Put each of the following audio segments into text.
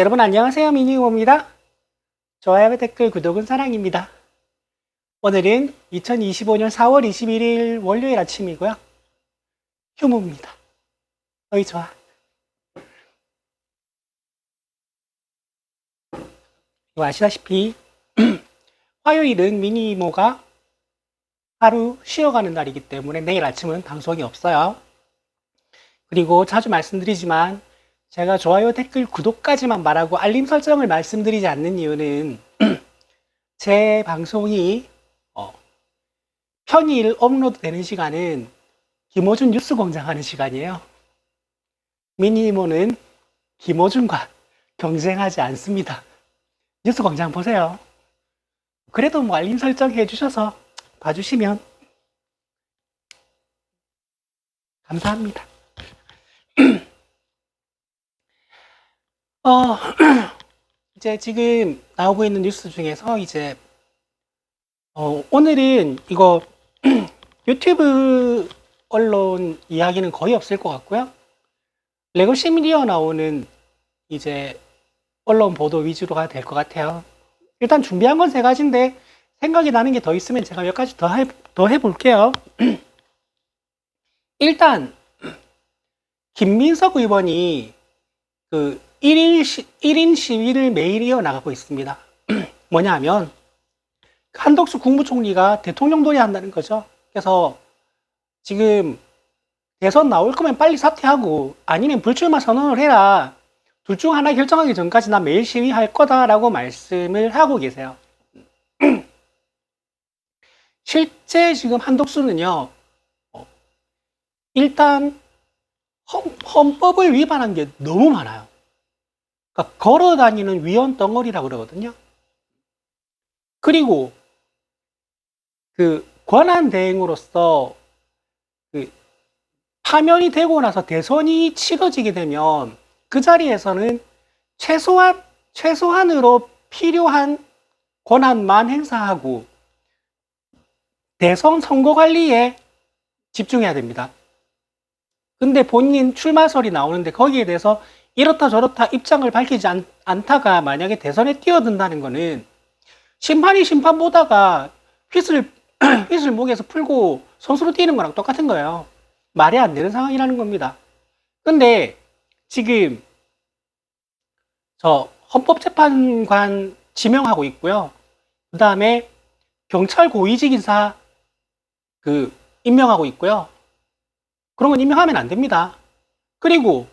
여러분 안녕하세요. 미니유모입니다. 좋아요, 댓글, 구독은 사랑입니다. 오늘은 2025년 4월 21일 월요일 아침이고요. 휴무입니다. 어이 좋아. 이거 아시다시피 화요일은 미니유모가 하루 쉬어가는 날이기 때문에 내일 아침은 방송이 없어요. 그리고 자주 말씀드리지만 제가 좋아요, 댓글, 구독까지만 말하고 알림 설정을 말씀드리지 않는 이유는 제 방송이 평일 업로드 되는 시간은 김어준 뉴스공장 하는 시간이에요. 미니모는 김어준과 경쟁하지 않습니다. 뉴스공장 보세요. 그래도 뭐 알림 설정 해주셔서 봐주시면 감사합니다. 이제 지금 나오고 있는 뉴스 중에서 이제 오늘은 이거 유튜브 언론 이야기는 거의 없을 것 같고요. 레거시 미디어 나오는 이제 언론 보도 위주로가 될 것 같아요. 일단 준비한 건 세 가지인데 생각이 나는 게 더 있으면 제가 몇 가지 더 해볼게요. 일단 김민석 의원이 그 1인 시위를 매일 이어나가고 있습니다. 뭐냐 하면 한덕수 국무총리가 대통령 놀이한다는 거죠. 그래서 지금 대선 나올 거면 빨리 사퇴하고 아니면 불출마 선언을 해라. 둘 중 하나 결정하기 전까지 나 매일 시위할 거다라고 말씀을 하고 계세요. 실제 지금 한덕수는요, 일단 헌법을 위반한 게 너무 많아요. 그러니까 걸어 다니는 위헌 덩어리라고 그러거든요. 그리고 그 권한 대행으로서 그 파면이 되고 나서 대선이 치러지게 되면 그 자리에서는 최소한으로 필요한 권한만 행사하고 대선 선거 관리에 집중해야 됩니다. 근데 본인 출마설이 나오는데 거기에 대해서 이렇다 저렇다 입장을 밝히지 않다가 만약에 대선에 뛰어든다는 거는 심판이 심판 보다가 휘슬 목에서 풀고 선수로 뛰는 거랑 똑같은 거예요. 말이 안 되는 상황이라는 겁니다. 근데 지금 저 헌법재판관 지명하고 있고요. 그 다음에 경찰 고위직 인사 임명하고 있고요. 그런 건 임명하면 안 됩니다. 그리고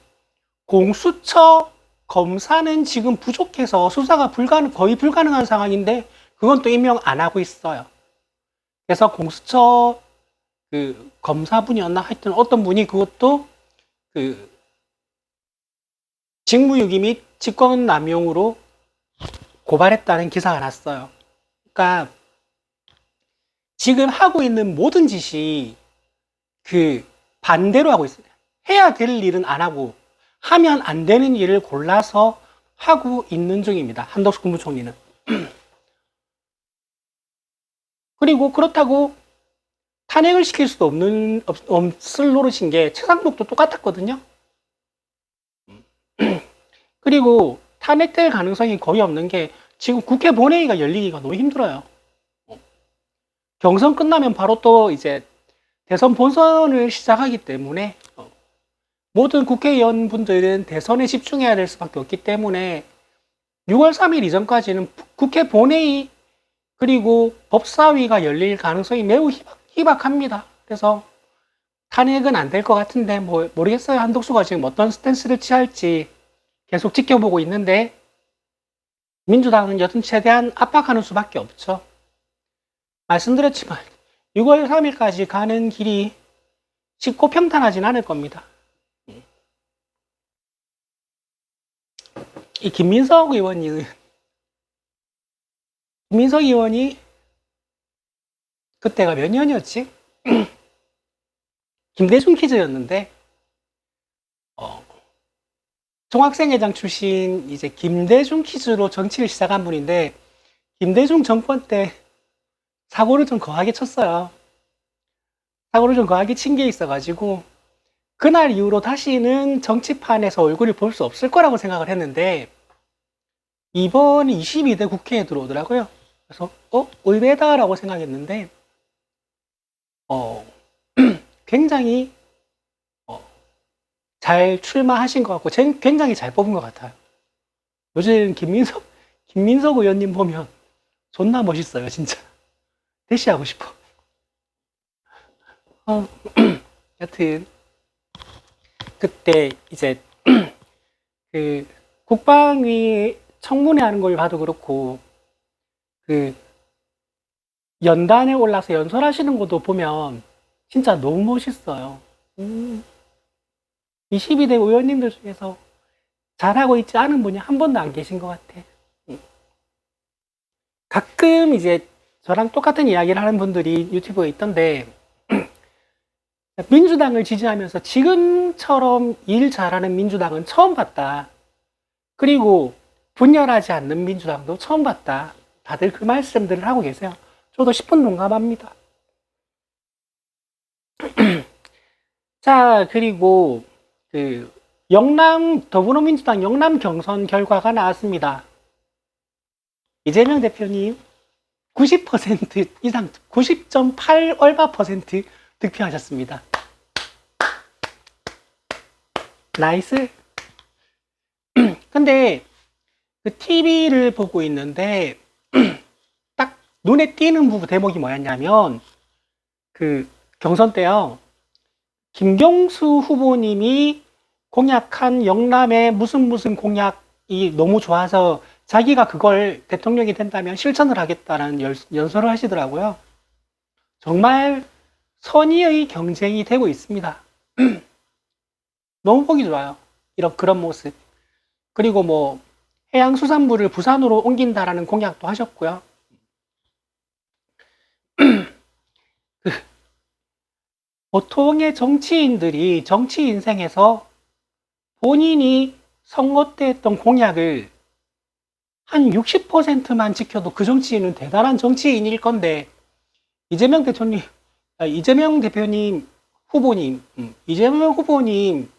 공수처 검사는 지금 부족해서 수사가 거의 불가능한 상황인데 그건 또 임명 안 하고 있어요. 그래서 공수처 검사분이었나 하여튼 어떤 분이 그것도 직무유기 및 직권남용으로 고발했다는 기사가 났어요. 그러니까 지금 하고 있는 모든 짓이 반대로 하고 있어요. 해야 될 일은 안 하고 하면 안 되는 일을 골라서 하고 있는 중입니다. 한덕수 국무총리는. 그리고 그렇다고 탄핵을 시킬 수도 없을 노릇인 게 최상목도 똑같았거든요. 그리고 탄핵될 가능성이 거의 없는 게 지금 국회 본회의가 열리기가 너무 힘들어요. 경선 끝나면 바로 또 이제 대선 본선을 시작하기 때문에 모든 국회의원분들은 대선에 집중해야 될 수밖에 없기 때문에 6월 3일 이전까지는 국회 본회의 그리고 법사위가 열릴 가능성이 매우 희박합니다. 그래서 탄핵은 안 될 것 같은데 모르겠어요. 한덕수가 지금 어떤 스탠스를 취할지 계속 지켜보고 있는데 민주당은 여튼 최대한 압박하는 수밖에 없죠. 말씀드렸지만 6월 3일까지 가는 길이 쉽고 평탄하진 않을 겁니다. 이 김민석 의원이 그때가 몇 년이었지? 김대중 퀴즈였는데 총학생회장 출신 이제 김대중 퀴즈로 정치를 시작한 분인데 김대중 정권 때 사고를 좀 거하게 쳤어요. 사고를 좀 거하게 친 게 있어가지고 그날 이후로 다시는 정치판에서 얼굴을 볼 수 없을 거라고 생각을 했는데 이번 22대 국회에 들어오더라고요. 그래서 의외다라고 생각했는데 어, 굉장히 잘 출마하신 것 같고 굉장히 잘 뽑은 것 같아요. 요즘 김민석 의원님 보면 존나 멋있어요, 진짜. 대시하고 싶어. 여튼 그때 이제 그 국방위 청문회 하는 걸 봐도 그렇고 그 연단에 올라서 연설하시는 것도 보면 진짜 너무 멋있어요. 22대 의원님들 중에서 잘하고 있지 않은 분이 한 번도 안 계신 것 같아. 가끔 이제 저랑 똑같은 이야기를 하는 분들이 유튜브에 있던데 민주당을 지지하면서 지금처럼 일 잘하는 민주당은 처음 봤다. 그리고 분열하지 않는 민주당도 처음 봤다. 다들 그 말씀들을 하고 계세요. 저도 10분 동감합니다. 자, 그리고 그 더불어민주당 영남 경선 결과가 나왔습니다. 이재명 대표님 90% 이상 90.8 얼마 퍼센트 득표하셨습니다. 나이스. 근데 그 TV를 보고 있는데 딱 눈에 띄는 부분 대목이 뭐였냐면 그 경선 때요. 김경수 후보님이 공약한 영남의 무슨 공약이 너무 좋아서 자기가 그걸 대통령이 된다면 실천을 하겠다는 연설을 하시더라고요. 정말 선의의 경쟁이 되고 있습니다. 너무 보기 좋아요. 그런 모습. 그리고 뭐 해양수산부를 부산으로 옮긴다라는 공약도 하셨고요. 보통의 정치인들이 정치 인생에서 본인이 선거 때 했던 공약을 한 60%만 지켜도 그 정치인은 대단한 정치인일 건데 이재명 대표님 후보님 이재명 후보님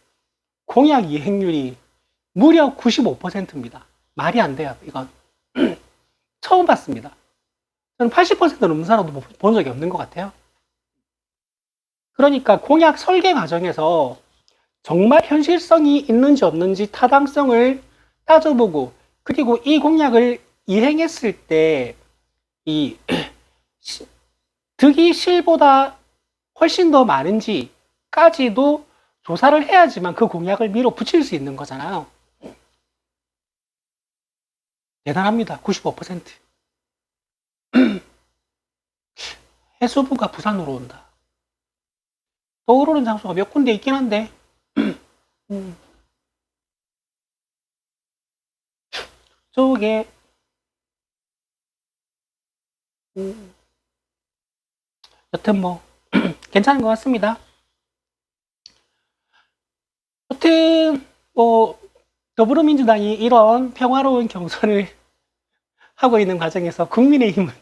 공약 이행률이 무려 95%입니다. 말이 안 돼요, 이건. 처음 봤습니다. 저는 80% 넘는 사람도 본 적이 없는 것 같아요. 그러니까 공약 설계 과정에서 정말 현실성이 있는지 없는지 타당성을 따져보고 그리고 이 공약을 이행했을 때 이 득이 실보다 훨씬 더 많은지까지도 조사를 해야지만 그 공약을 밀어붙일 수 있는 거잖아요. 대단합니다. 95%. 해수부가 부산으로 온다. 떠오르는 장소가 몇 군데 있긴 한데 저게 여튼 뭐 괜찮은 것 같습니다. 여튼 뭐 더불어민주당이 이런 평화로운 경선을 하고 있는 과정에서 국민의힘은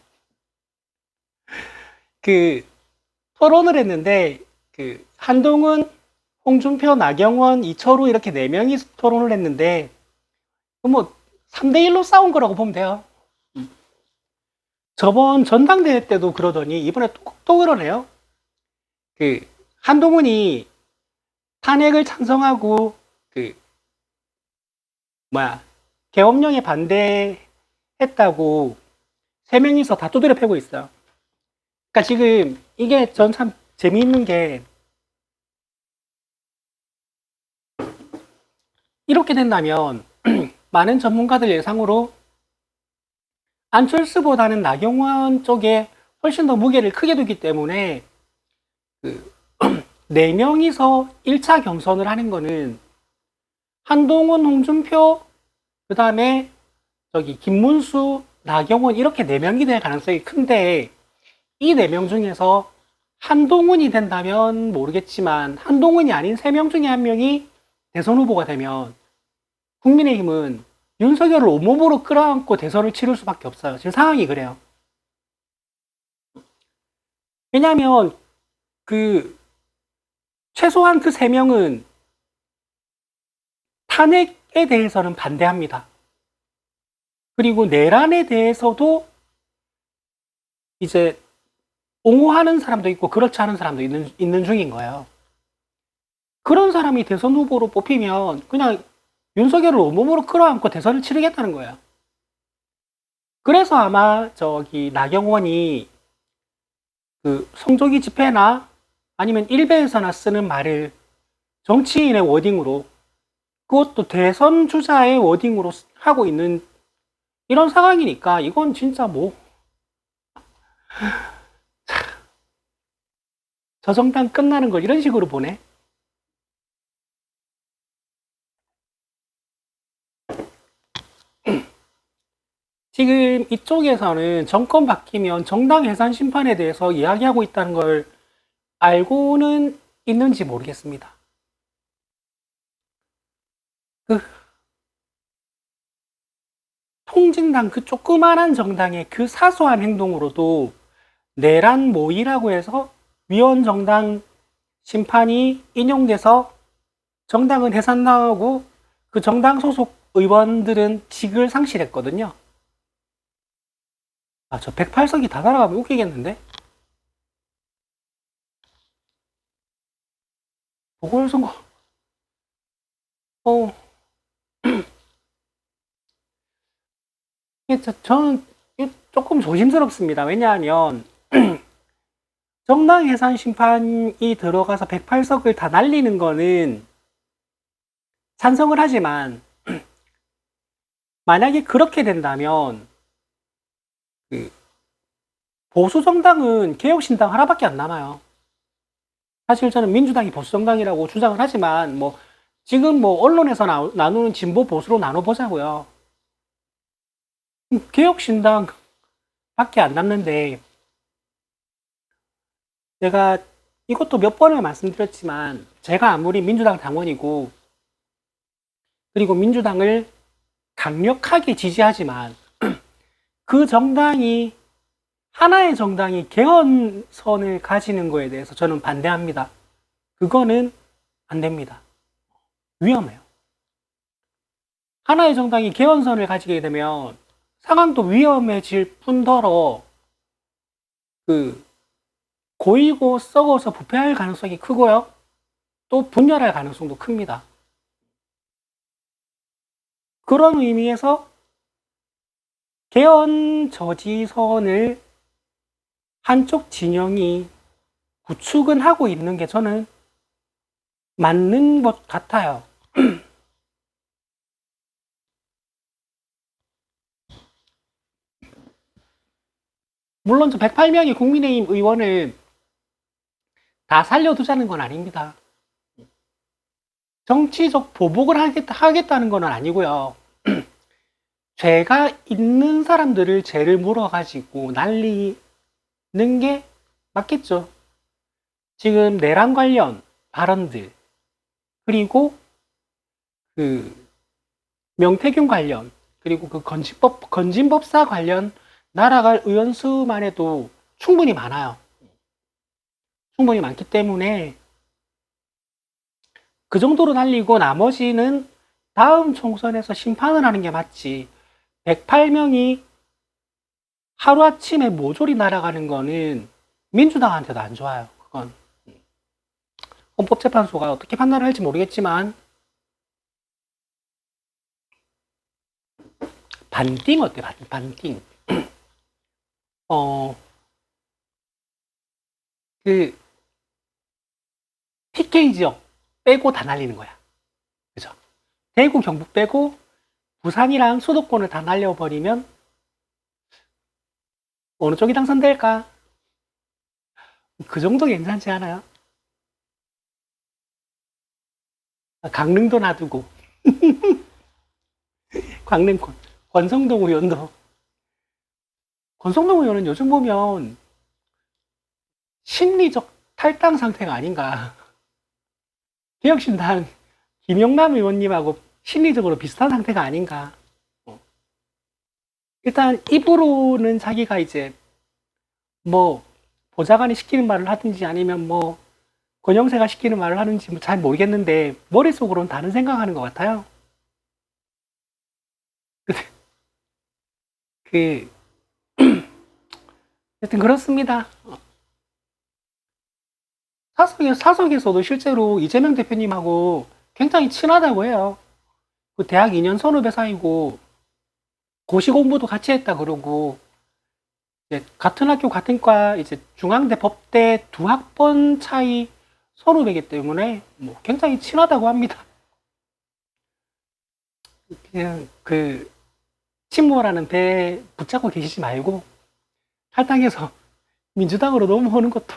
그 토론을 했는데 그 한동훈, 홍준표, 나경원, 이철우 이렇게 4명이 토론을 했는데 뭐 3대1로 싸운 거라고 보면 돼요. 저번 전당대회 때도 그러더니 이번에 또 그러네요. 그 한동훈이 탄핵을 찬성하고 계엄령에 반대했다고 3명이서 다 두드려 패고 있어요. 그러니까 지금 이게 전 참 재미있는 게 이렇게 된다면 많은 전문가들 예상으로 안철수보다는 나경원 쪽에 훨씬 더 무게를 크게 두기 때문에 4명이서 1차 경선을 하는 거는 한동훈, 홍준표, 그 다음에 김문수, 나경원 이렇게 4명이 될 가능성이 큰데 이 4명 중에서 한동훈이 된다면 모르겠지만 한동훈이 아닌 3명 중에 1명이 대선 후보가 되면 국민의힘은 윤석열을 온몸으로 끌어안고 대선을 치를 수밖에 없어요. 지금 상황이 그래요. 왜냐하면 최소한 그 3명은 탄핵에 대해서는 반대합니다. 그리고 내란에 대해서도 이제 옹호하는 사람도 있고 그렇지 않은 사람도 있는 중인 거예요. 그런 사람이 대선 후보로 뽑히면 그냥 윤석열을 온몸으로 끌어안고 대선을 치르겠다는 거예요. 그래서 아마 저기 나경원이 그 성조기 집회나 아니면 일베에서나 쓰는 말을 정치인의 워딩으로, 그것도 대선 주자의 워딩으로 하고 있는 이런 상황이니까 이건 진짜 뭐 저 정당 끝나는 걸 이런 식으로 보네. 지금 이쪽에서는 정권 바뀌면 정당 해산 심판에 대해서 이야기하고 있다는 걸 알고는 있는지 모르겠습니다. 그 통진당 그 조그만한 정당의 그 사소한 행동으로도 내란 모의라고 해서 위헌 정당 심판이 인용돼서 정당은 해산당하고 그 정당 소속 의원들은 직을 상실했거든요. 아, 저 108석이 다 날아가면 웃기겠는데? 보궐선거, 어, 저는 조금 조심스럽습니다. 왜냐하면, 정당 해산 심판이 들어가서 108석을 다 날리는 거는 찬성을 하지만, 만약에 그렇게 된다면, 그 보수 정당은 개혁신당 하나밖에 안 남아요. 사실 저는 민주당이 보수 정당이라고 주장을 하지만 뭐 지금 뭐 언론에서 나누는 진보 보수로 나눠보자고요. 개혁신당 밖에 안 남는데, 제가 이것도 몇 번을 말씀드렸지만 제가 아무리 민주당 당원이고 그리고 민주당을 강력하게 지지하지만 그 정당이 하나의 정당이 개헌선을 가지는 거에 대해서 저는 반대합니다. 그거는 안 됩니다. 위험해요. 하나의 정당이 개헌선을 가지게 되면 상황도 위험해질 뿐더러 그 고이고 썩어서 부패할 가능성이 크고요. 또 분열할 가능성도 큽니다. 그런 의미에서 개헌 저지선을 한쪽 진영이 구축은 하고 있는 게 저는 맞는 것 같아요. 물론 저 108명의 국민의힘 의원을 다 살려두자는 건 아닙니다. 정치적 보복을 하겠다는 건 아니고요. 죄가 있는 사람들을 죄를 물어가지고 날리는 게 맞겠죠. 지금 내란 관련 발언들, 그리고 그 명태균 관련, 그리고 그 건진법사 관련 날아갈 의원 수만 해도 충분히 많아요. 충분히 많기 때문에 그 정도로 날리고 나머지는 다음 총선에서 심판을 하는 게 맞지, 108명이 하루아침에 모조리 날아가는 거는 민주당한테도 안 좋아요. 그건 헌법재판소가 어떻게 판단을 할지 모르겠지만, 반띵 어때? 반띵. 그 TK 지역 빼고 다 날리는 거야. 그죠? 대구, 경북 빼고 부산이랑 수도권을 다 날려버리면 어느 쪽이 당선될까? 그 정도 괜찮지 않아요? 강릉도 놔두고 강릉 권성동 의원도, 권성동 의원은 요즘 보면 심리적 탈당 상태가 아닌가. 개혁신당 김영남 의원님하고 심리적으로 비슷한 상태가 아닌가. 일단 입으로는 자기가 이제 뭐 보좌관이 시키는 말을 하든지 아니면 뭐 권영세가 시키는 말을 하는지 뭐 잘 모르겠는데 머릿속으로는 다른 생각하는 것 같아요. 그, 하여튼 그렇습니다. 사석에서도 실제로 이재명 대표님하고 굉장히 친하다고 해요. 그 대학 2년 선후배 사이고, 고시 공부도 같이 했다 그러고, 이제 같은 학교 같은 과 이제 중앙대 법대 2학번 차이 선후배이기 때문에 뭐 굉장히 친하다고 합니다. 그냥 그 친모라는 배에 붙잡고 계시지 말고 탈당해서 민주당으로 넘어오는 것도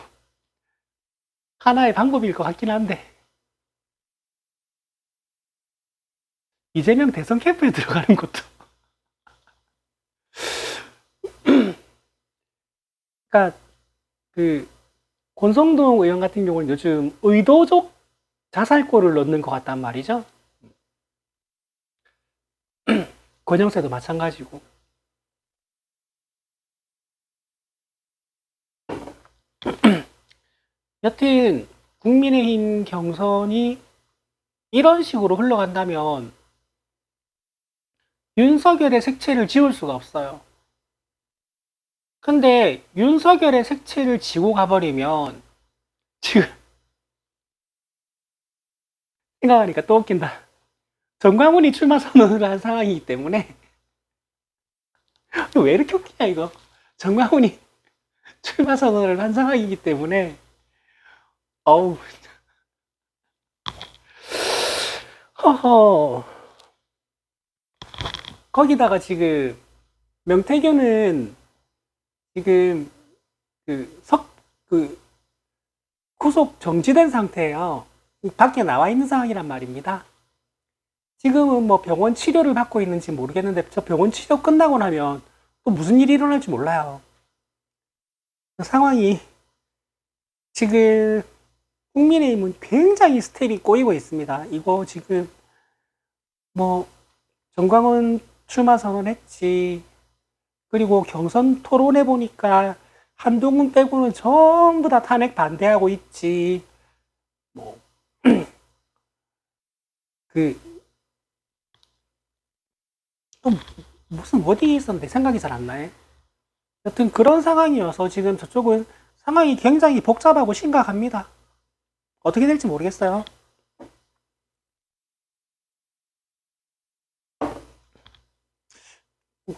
하나의 방법일 것 같긴 한데, 이재명 대선 캠프에 들어가는 것도 그러니까 그 권성동 의원 같은 경우는 요즘 의도적 자살골을 넣는 것 같단 말이죠. 권영세도 마찬가지고. 여튼 국민의힘 경선이 이런 식으로 흘러간다면 윤석열의 색채를 지울 수가 없어요. 근데 윤석열의 색채를 지고 가버리면 지금 생각하니까 또 웃긴다. 정광훈이 출마 선언을 한 상황이기 때문에 왜 이렇게 웃기냐 이거. 정광훈이 출마 선언을 한 상황이기 때문에 어우 허허. 거기다가 지금 명태균은 지금 그 구속 정지된 상태예요. 밖에 나와 있는 상황이란 말입니다. 지금은 뭐 병원 치료를 받고 있는지 모르겠는데 저 병원 치료 끝나고 나면 또 무슨 일이 일어날지 몰라요. 상황이 지금 국민의힘은 굉장히 스텝이 꼬이고 있습니다. 이거 지금 뭐 정광훈 출마 선언했지. 그리고 경선 토론해 보니까 한동훈 빼고는 전부 다 탄핵 반대하고 있지. 뭐 또 무슨 어디에 있었는데 생각이 잘 안 나요. 여튼 그런 상황이어서 지금 저쪽은 상황이 굉장히 복잡하고 심각합니다. 어떻게 될지 모르겠어요.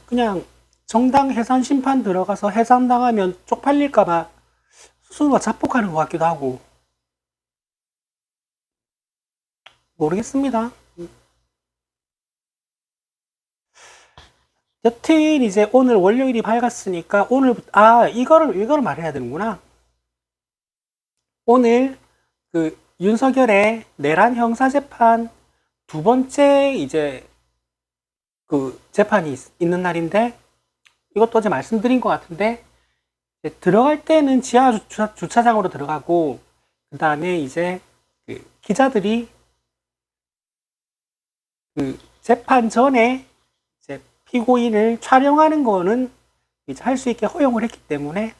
그냥 정당 해산 심판 들어가서 해산당하면 쪽팔릴까봐 스스로가 자폭하는 것 같기도 하고 모르겠습니다. 여튼 이제 오늘 월요일이 밝았으니까 오늘 이거를 말해야 되는구나. 오늘 그 윤석열의 내란 형사재판 두 번째 이제 그 재판이 있는 날인데 이것도 어제 말씀드린 것 같은데 들어갈 때는 지하 주차장으로 들어가고 그 다음에 이제 그 기자들이 그 재판 전에 이제 피고인을 촬영하는 거는 이제 할 수 있게 허용을 했기 때문에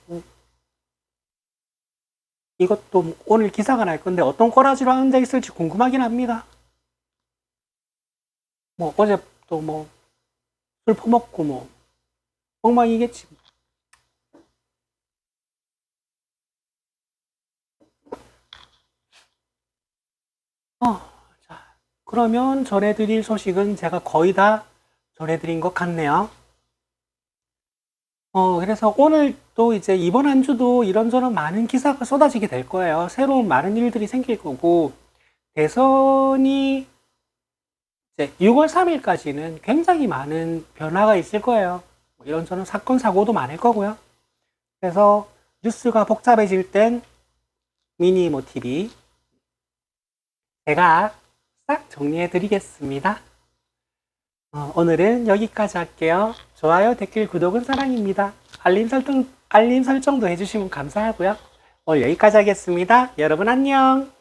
이것도 오늘 기사가 날 건데 어떤 꼬라지로 앉아 있을지 궁금하긴 합니다. 뭐 어제 또 뭐 술 퍼먹고 뭐 엉망이겠지. 자, 그러면 전해드릴 소식은 제가 거의 다 전해드린 것 같네요. 그래서 오늘 또 이제 이번 한 주도 이런저런 많은 기사가 쏟아지게 될 거예요. 새로운 많은 일들이 생길 거고, 대선이 이제 6월 3일까지는 굉장히 많은 변화가 있을 거예요. 이런저런 사건, 사고도 많을 거고요. 그래서 뉴스가 복잡해질 땐 미니모 TV 제가 싹 정리해 드리겠습니다. 오늘은 여기까지 할게요. 좋아요, 댓글, 구독은 사랑입니다. 알림 설정도 해주시면 감사하고요. 오늘 여기까지 하겠습니다. 여러분 안녕.